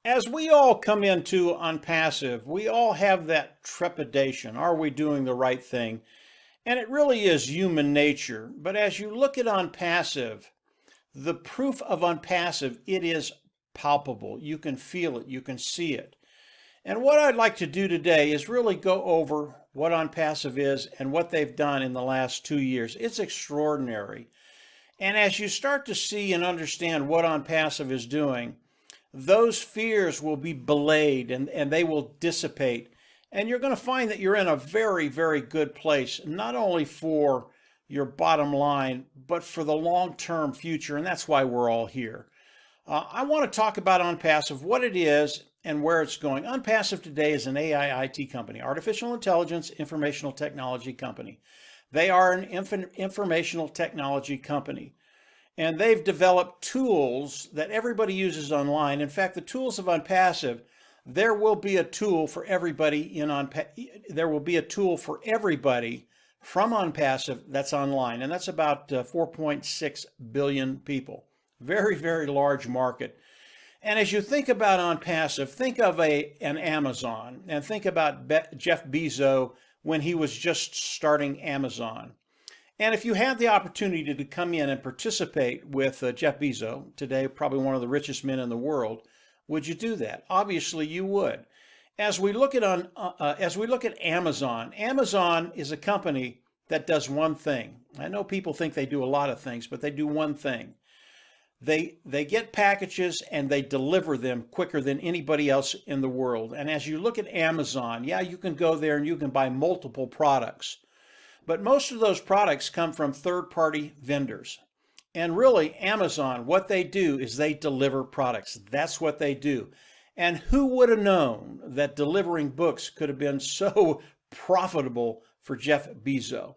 As we all come into Onpassive, we all have that trepidation. Are we doing the right thing? And it really is human nature. But as you look at Onpassive, the proof of Onpassive, it is palpable. You can feel it, you can see it. And what I'd like to do today is really go over what Onpassive is and what they've done in the last 2 years. It's extraordinary. And as you start to see and understand what Onpassive is doing, those fears will be belayed and they will dissipate. And you're going to find that you're in a very, very good place, not only for your bottom line, but for the long-term future. And that's why we're all here. I want to talk about Onpassive, what it is and where it's going. Onpassive today is an AI IT company, artificial intelligence informational technology company. They are an informational technology company. And they've developed tools that everybody uses online. In fact, the tools of Onpassive, there will be a tool for everybody there will be a tool for everybody from Onpassive that's online, and that's about 4.6 billion people. Very, very large market. And as you think about Onpassive, think of an Amazon, and think about Jeff Bezos when he was just starting Amazon. And if you had the opportunity to come in and participate with Jeff Bezos, today probably one of the richest men in the world, would you do that? Obviously, you would. As we look at Amazon, Amazon is a company that does one thing. I know people think they do a lot of things, but they do one thing. They get packages and they deliver them quicker than anybody else in the world. And as you look at Amazon, yeah, you can go there and you can buy multiple products. But most of those products come from third-party vendors. And really, Amazon, what they do is they deliver products. That's what they do. And who would have known that delivering books could have been so profitable for Jeff Bezos?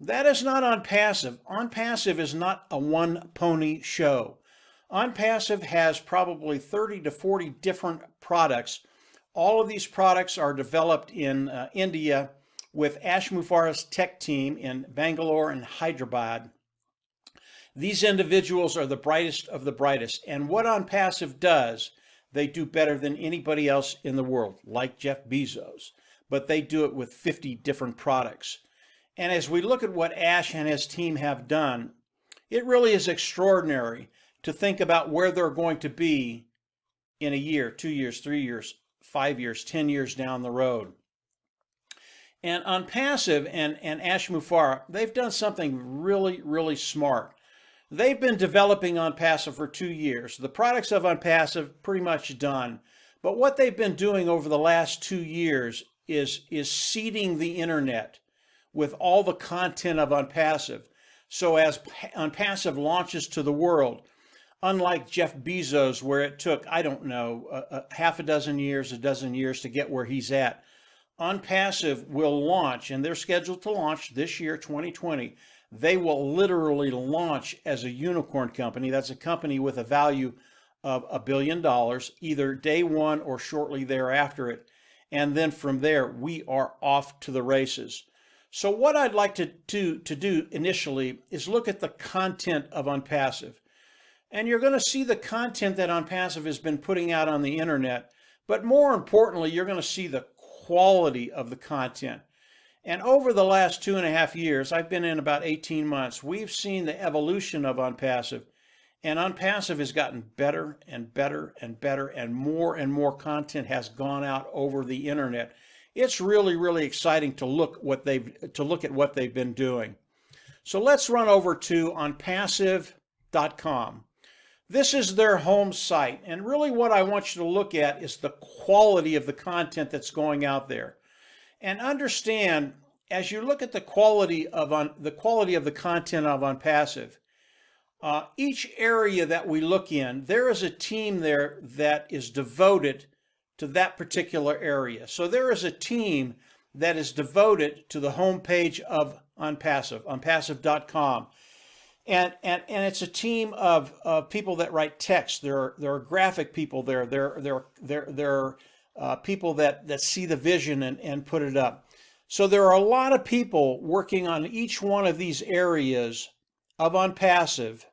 That is not Onpassive. Onpassive is not a one-pony show. Onpassive has probably 30 to 40 different products. All of these products are developed in India, with Ash Mufarah's tech team in Bangalore and Hyderabad. These individuals are the brightest of the brightest. And what Onpassive does, they do better than anybody else in the world, like Jeff Bezos. But they do it with 50 different products. And as we look at what Ash and his team have done, it really is extraordinary to think about where they're going to be in a year, 2 years, 3 years, 5 years, 10 years down the road. And Onpassive and Ash Mufarah, they've done something really, really smart. They've been developing Onpassive for 2 years. The products of Onpassive pretty much done. But what they've been doing over the last 2 years is seeding the internet with all the content of Onpassive. So as Onpassive launches to the world, unlike Jeff Bezos, where it took, I don't know, half a dozen years, a dozen years to get where he's at, Onpassive will launch, and they're scheduled to launch this year, 2020. They will literally launch as a unicorn company. That's a company with a value of $1 billion, either day one or shortly thereafter it. And then from there, we are off to the races. So what I'd like to do initially is look at the content of Onpassive. And you're going to see the content that Onpassive has been putting out on the internet. But more importantly, you're going to see the quality of the content. And over the last 2.5 years, I've been in about 18 months, we've seen the evolution of Onpassive. And Onpassive has gotten better and better and better, and more content has gone out over the internet. It's really, really exciting to look at what they've been doing. So let's run over to onpassive.com. This is their home site, and really what I want you to look at is the quality of the content that's going out there. And understand, as you look at the quality of the content of Onpassive, each area that we look in, there is a team there that is devoted to that particular area. So there is a team that is devoted to the homepage of Onpassive, onpassive.com. And it's a team of people that write text. There are graphic people there. There are people that see the vision and put it up. So there are a lot of people working on each one of these areas of Onpassive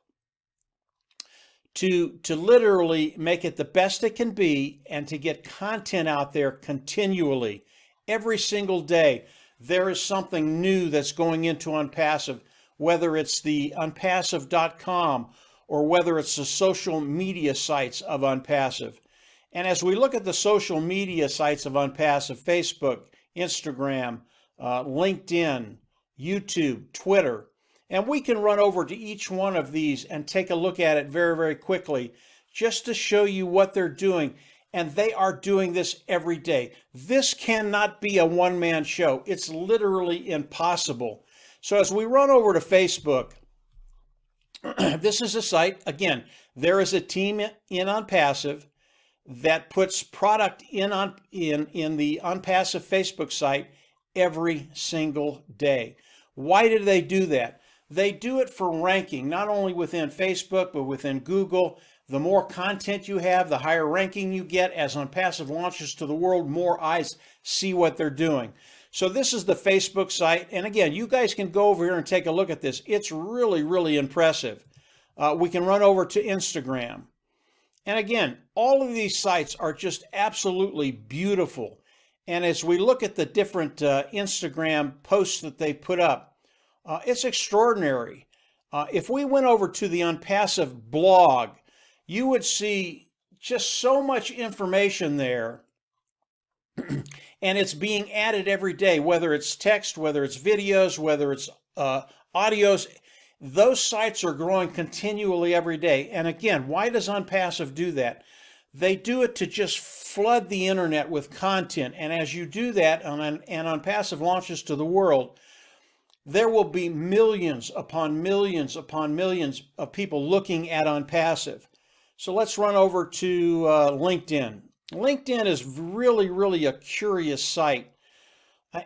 to literally make it the best it can be and to get content out there continually. Every single day, there is something new that's going into Onpassive, whether it's the onpassive.com or whether it's the social media sites of Onpassive. And as we look at the social media sites of Onpassive, Facebook, Instagram, LinkedIn, YouTube, Twitter, and we can run over to each one of these and take a look at it very, very quickly just to show you what they're doing. And they are doing this every day. This cannot be a one-man show. It's literally impossible. So as we run over to Facebook, this is a site, again, there is a team in Onpassive that puts product in the Onpassive Facebook site every single day. Why do they do that? They do it for ranking, not only within Facebook, but within Google. The more content you have, the higher ranking you get. As Onpassive launches to the world, more eyes see what they're doing. So this is the Facebook site. And again, you guys can go over here and take a look at this. It's really, really impressive. We can run over to Instagram. And again, all of these sites are just absolutely beautiful. And as we look at the different Instagram posts that they put up, it's extraordinary. If we went over to the Onpassive blog, you would see just so much information there. And it's being added every day, whether it's text, whether it's videos, whether it's audios. Those sites are growing continually every day. And again, why does Onpassive do that? They do it to just flood the internet with content. And as you do that, and Onpassive launches to the world, there will be millions upon millions upon millions of people looking at Onpassive. So let's run over to LinkedIn. LinkedIn is really, really a curious site.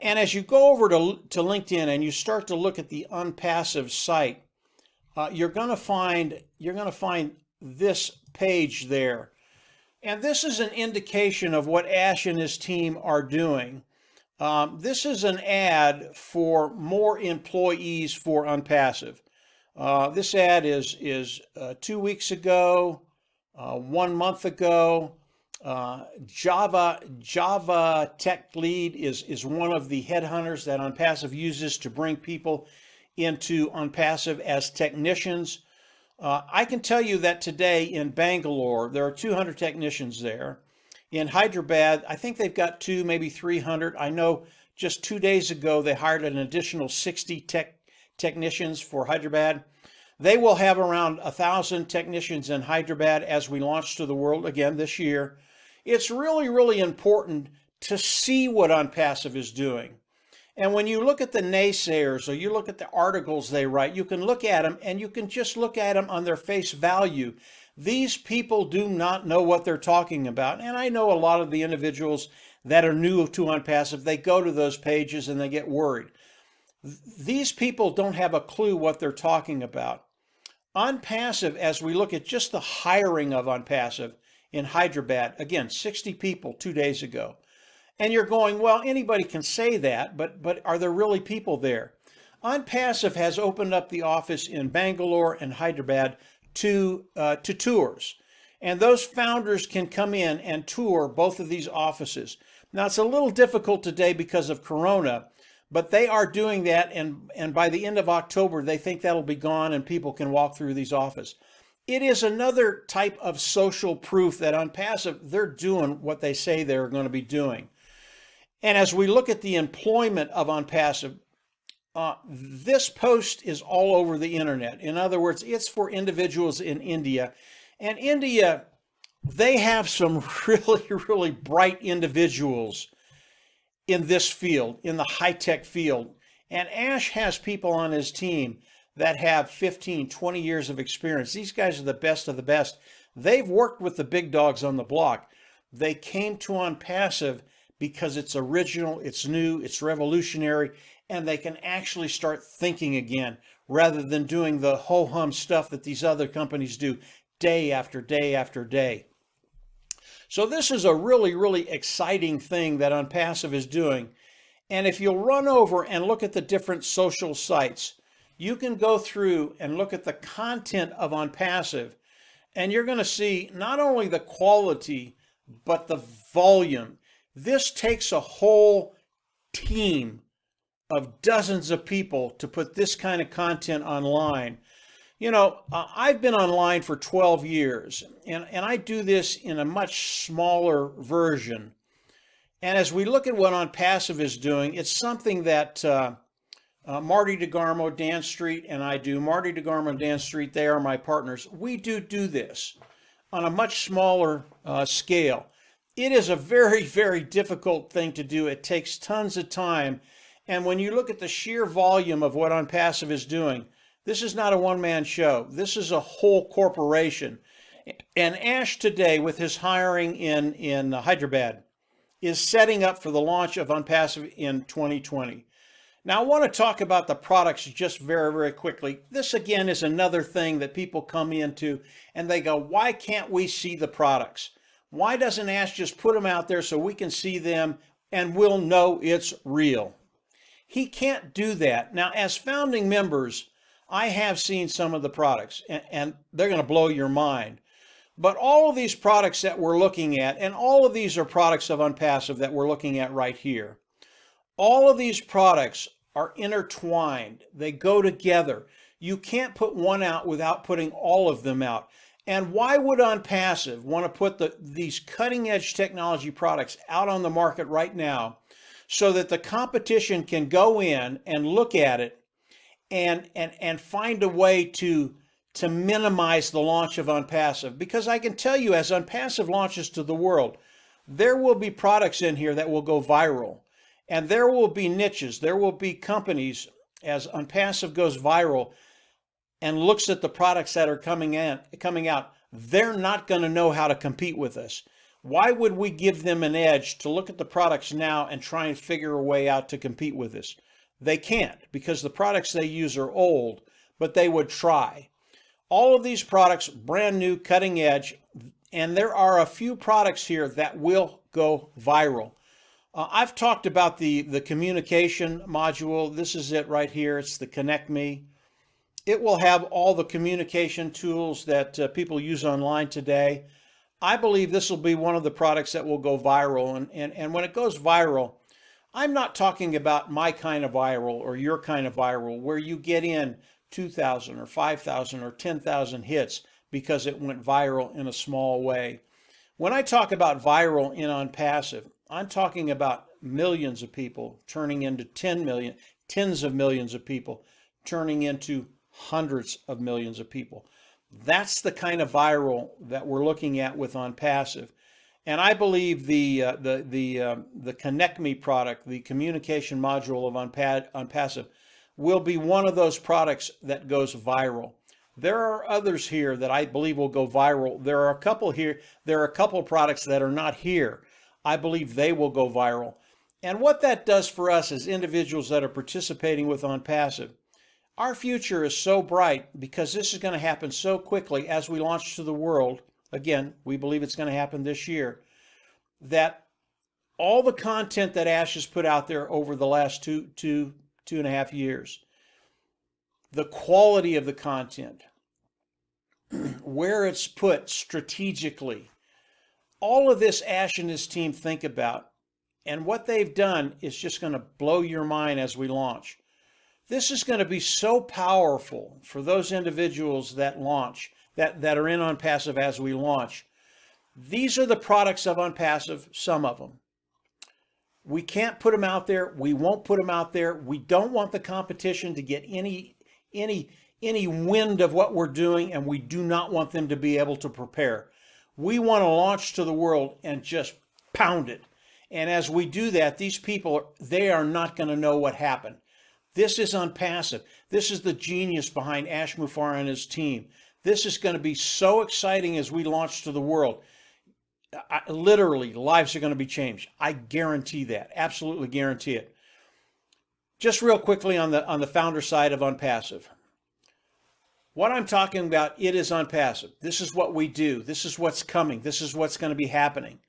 And as you go over to LinkedIn and you start to look at the Onpassive site, you're going to find this page there. And this is an indication of what Ash and his team are doing. This is an ad for more employees for Onpassive. This ad is 2 weeks ago, 1 month ago. Java Tech Lead is one of the headhunters that Onpassive uses to bring people into Onpassive as technicians. I can tell you that today in Bangalore, there are 200 technicians there. In Hyderabad, I think they've got 200, maybe 300. I know just 2 days ago, they hired an additional 60 technicians for Hyderabad. They will have around 1,000 technicians in Hyderabad as we launch to the world again this year. It's really, really important to see what Onpassive is doing. And when you look at the naysayers or you look at the articles they write, you can look at them and you can just look at them on their face value. These people do not know what they're talking about. And I know a lot of the individuals that are new to Onpassive, they go to those pages and they get worried. These people don't have a clue what they're talking about. Onpassive, as we look at just the hiring of Onpassive in Hyderabad, again, 60 people 2 days ago. And you're going, well, anybody can say that, but are there really people there? Onpassive has opened up the office in Bangalore and Hyderabad to tours. And those founders can come in and tour both of these offices. Now, it's a little difficult today because of Corona, but they are doing that. And by the end of October, they think that'll be gone and people can walk through these offices. It is another type of social proof that Onpassive, they're doing what they say they're going to be doing. And as we look at the employment of Onpassive, this post is all over the internet. In other words, it's for individuals in India. And India, they have some really, really bright individuals in this field, in the high-tech field. And Ash has people on his team that have 15, 20 years of experience. These guys are the best of the best. They've worked with the big dogs on the block. They came to Onpassive because it's original, it's new, it's revolutionary, and they can actually start thinking again rather than doing the ho-hum stuff that these other companies do day after day after day. So this is a really, really exciting thing that Onpassive is doing. And if you'll run over and look at the different social sites, you can go through and look at the content of Onpassive. And you're going to see not only the quality, but the volume. This takes a whole team of dozens of people to put this kind of content online. You know, I've been online for 12 years, and I do this in a much smaller version. And as we look at what Onpassive is doing, it's something that Marty DeGarmo, Dan Street, and I do. Marty DeGarmo and Dan Street, they are my partners. We do this on a much smaller scale. It is a very, very difficult thing to do. It takes tons of time. And when you look at the sheer volume of what Onpassive is doing, this is not a one-man show. This is a whole corporation. And Ash today, with his hiring in Hyderabad, is setting up for the launch of Onpassive in 2020. Now, I want to talk about the products just very, very quickly. This, again, is another thing that people come into and they go, why can't we see the products? Why doesn't Ash just put them out there so we can see them and we'll know it's real? He can't do that. Now, as founding members, I have seen some of the products and they're going to blow your mind. But all of these products that we're looking at, and all of these are products of Onpassive that we're looking at right here, all of these products are intertwined. They go together. You can't put one out without putting all of them out. And why would Onpassive want to put these cutting edge technology products out on the market right now so that the competition can go in and look at it and find a way to minimize the launch of Onpassive? Because I can tell you, as Onpassive launches to the world, there will be products in here that will go viral. And there will be niches, there will be companies, as Onpassive goes viral and looks at the products that are coming out, they're not going to know how to compete with us. Why would we give them an edge to look at the products now and try and figure a way out to compete with us? They can't, because the products they use are old, but they would try. All of these products, brand new, cutting edge, and there are a few products here that will go viral. I've talked about the communication module. This is it right here. It's the Connect Me. It will have all the communication tools that people use online today. I believe this will be one of the products that will go viral. And when it goes viral, I'm not talking about my kind of viral or your kind of viral, where you get in 2,000 or 5,000 or 10,000 hits because it went viral in a small way. When I talk about viral in Onpassive, I'm talking about millions of people turning into 10 million, tens of millions of people turning into hundreds of millions of people. That's the kind of viral that we're looking at with Onpassive. And I believe the Connect Me product, the communication module of Onpassive, will be one of those products that goes viral. There are others here that I believe will go viral. There are a couple here. There are a couple products that are not here. I believe they will go viral. And what that does for us as individuals that are participating with Onpassive, our future is so bright because this is going to happen so quickly as we launch to the world. Again, we believe it's going to happen this year, that all the content that Ash has put out there over the last two and a half years, the quality of the content, where it's put strategically, all of this Ash and his team think about, and what they've done is just going to blow your mind as we launch. This is going to be so powerful for those individuals that launch, that are in Onpassive as we launch. These are the products of Onpassive, some of them. We can't put them out there. We won't put them out there. We don't want the competition to get any wind of what we're doing, and we do not want them to be able to prepare. We want to launch to the world and just pound it. And as we do that, these people, they are not going to know what happened. This is Onpassive. This is the genius behind Ash Mufareh and his team. This is going to be so exciting as we launch to the world. Literally, lives are going to be changed. I guarantee that. Absolutely guarantee it. Just real quickly on the founder side of Onpassive. What I'm talking about, it is Onpassive. This is what we do. This is what's coming. This is what's going to be happening.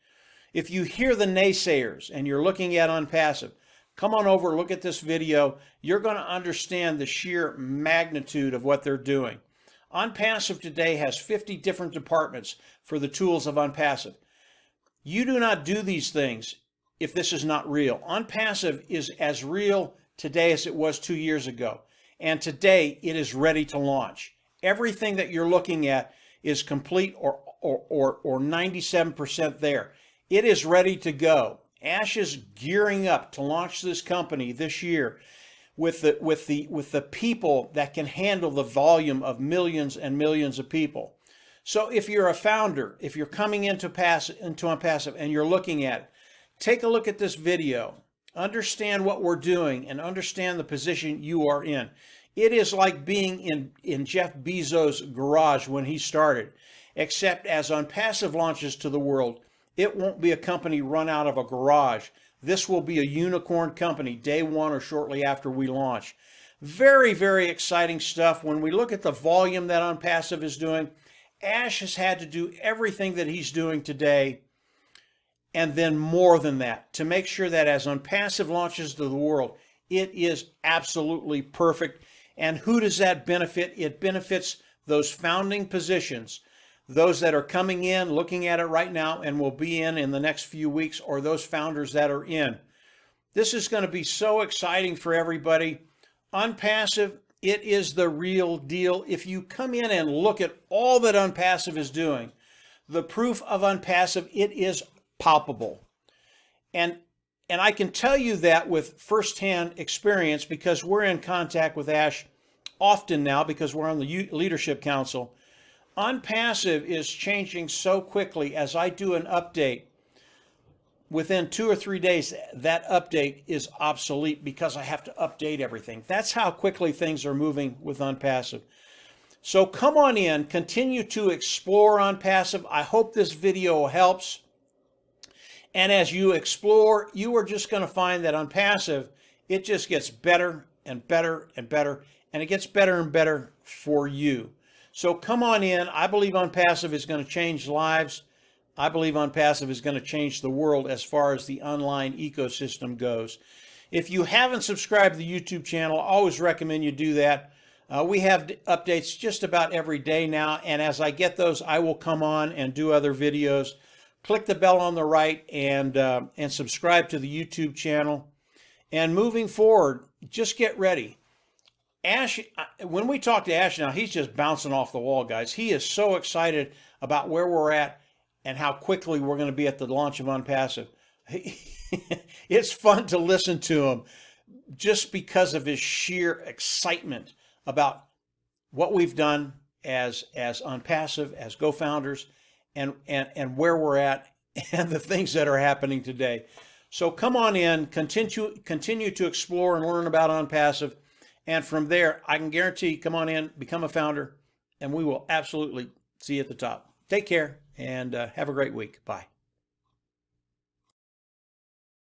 If you hear the naysayers and you're looking at Onpassive, come on over, look at this video. You're going to understand the sheer magnitude of what they're doing. Onpassive today has 50 different departments for the tools of Onpassive. You do not do these things if this is not real. Onpassive is as real today as it was 2 years ago. And today it is ready to launch. Everything that you're looking at is complete or 97% there. It is ready to go. Ash is gearing up to launch this company this year with the people that can handle the volume of millions and millions of people. So if you're a founder, if you're coming into Onpassive and you're looking at it, take a look at this video, understand what we're doing, and understand the position you are in. It is like being in Jeff Bezos' garage when he started, except as Onpassive launches to the world, it won't be a company run out of a garage. This will be a unicorn company day one or shortly after we launch. Very, very exciting stuff. When we look at the volume that Onpassive is doing, Ash has had to do everything that he's doing today and then more than that to make sure that as Onpassive launches to the world, it is absolutely perfect. And who does that benefit? It benefits those founding positions, those that are coming in, looking at it right now and will be in the next few weeks, or those founders that are in. This is going to be so exciting for everybody. Onpassive, it is the real deal. If you come in and look at all that Onpassive is doing, the proof of Onpassive, it is palpable. And I can tell you that with firsthand experience because we're in contact with Ash often now because we're on the Leadership Council. Onpassive is changing so quickly. As I do an update, within 2 or 3 days, that update is obsolete because I have to update everything. That's how quickly things are moving with Onpassive. So come on in, continue to explore Onpassive. I hope this video helps. And as you explore, you are just going to find that Onpassive, it just gets better and better and better, and it gets better and better for you. So come on in. I believe Onpassive is going to change lives. I believe Onpassive is going to change the world as far as the online ecosystem goes. If you haven't subscribed to the YouTube channel, I always recommend you do that. We have updates just about every day now, and as I get those, I will come on and do other videos. Click the bell on the right and subscribe to the YouTube channel. And moving forward, just get ready. Ash, when we talk to Ash now, he's just bouncing off the wall, guys. He is so excited about where we're at and how quickly we're going to be at the launch of Onpassive. It's fun to listen to him just because of his sheer excitement about what we've done as Onpassive, as GoFounders, and where we're at and the things that are happening today. So come on in, continue to explore and learn about Onpassive. And from there, I can guarantee, come on in, become a founder, and we will absolutely see you at the top. Take care and have a great week. Bye.